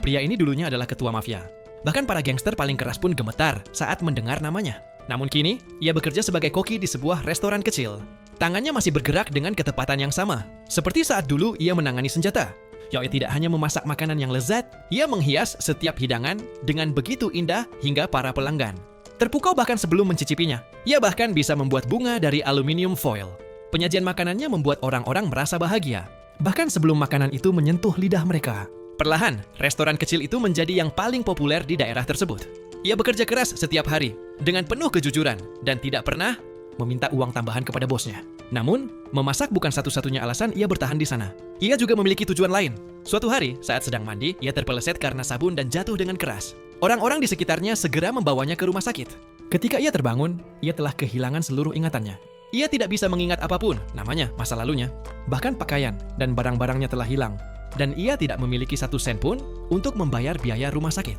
Pria ini dulunya adalah ketua mafia. Bahkan para gangster paling keras pun gemetar saat mendengar namanya. Namun kini, ia bekerja sebagai koki di sebuah restoran kecil. Tangannya masih bergerak dengan ketepatan yang sama, seperti saat dulu ia menangani senjata. Yoi tidak hanya memasak makanan yang lezat, ia menghias setiap hidangan dengan begitu indah hingga para pelanggan terpukau bahkan sebelum mencicipinya. Ia bahkan bisa membuat bunga dari aluminium foil. Penyajian makanannya membuat orang-orang merasa bahagia, bahkan sebelum makanan itu menyentuh lidah mereka. Perlahan, restoran kecil itu menjadi yang paling populer di daerah tersebut. Ia bekerja keras setiap hari, dengan penuh kejujuran, dan tidak pernah meminta uang tambahan kepada bosnya. Namun, memasak bukan satu-satunya alasan ia bertahan di sana. Ia juga memiliki tujuan lain. Suatu hari, saat sedang mandi, ia terpeleset karena sabun dan jatuh dengan keras. Orang-orang di sekitarnya segera membawanya ke rumah sakit. Ketika ia terbangun, ia telah kehilangan seluruh ingatannya. Ia tidak bisa mengingat apapun, namanya, masa lalunya. Bahkan pakaian dan barang-barangnya telah hilang. Dan ia tidak memiliki satu sen pun untuk membayar biaya rumah sakit.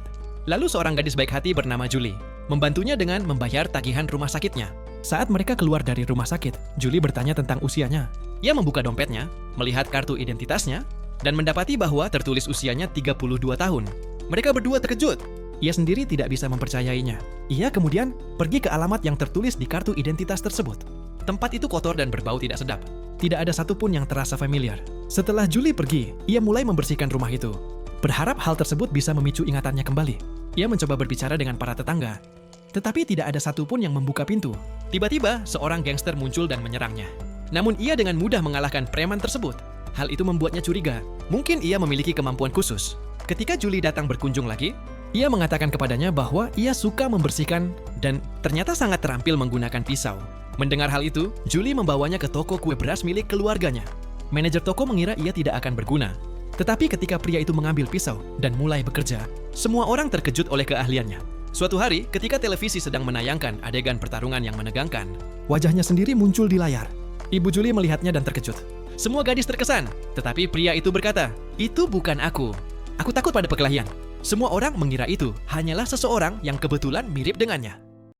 Lalu seorang gadis baik hati bernama Julie membantunya dengan membayar tagihan rumah sakitnya. Saat mereka keluar dari rumah sakit, Julie bertanya tentang usianya. Ia membuka dompetnya, melihat kartu identitasnya, dan mendapati bahwa tertulis usianya 32 tahun. Mereka berdua terkejut. Ia sendiri tidak bisa mempercayainya. Ia kemudian pergi ke alamat yang tertulis di kartu identitas tersebut. Tempat itu kotor dan berbau tidak sedap. Tidak ada satupun yang terasa familiar. Setelah Julie pergi, ia mulai membersihkan rumah itu. Berharap hal tersebut bisa memicu ingatannya kembali. Ia mencoba berbicara dengan para tetangga, tetapi tidak ada satupun yang membuka pintu. Tiba-tiba, seorang gangster muncul dan menyerangnya. Namun ia dengan mudah mengalahkan preman tersebut. Hal itu membuatnya curiga. Mungkin ia memiliki kemampuan khusus. Ketika Julie datang berkunjung lagi, ia mengatakan kepadanya bahwa ia suka membersihkan dan ternyata sangat terampil menggunakan pisau. Mendengar hal itu, Julie membawanya ke toko kue beras milik keluarganya. Manajer toko mengira ia tidak akan berguna. Tetapi ketika pria itu mengambil pisau dan mulai bekerja, semua orang terkejut oleh keahliannya. Suatu hari, ketika televisi sedang menayangkan adegan pertarungan yang menegangkan, wajahnya sendiri muncul di layar. Ibu Julie melihatnya dan terkejut. Semua gadis terkesan, tetapi pria itu berkata, "Itu bukan aku. Aku takut pada perkelahian." Semua orang mengira itu hanyalah seseorang yang kebetulan mirip dengannya.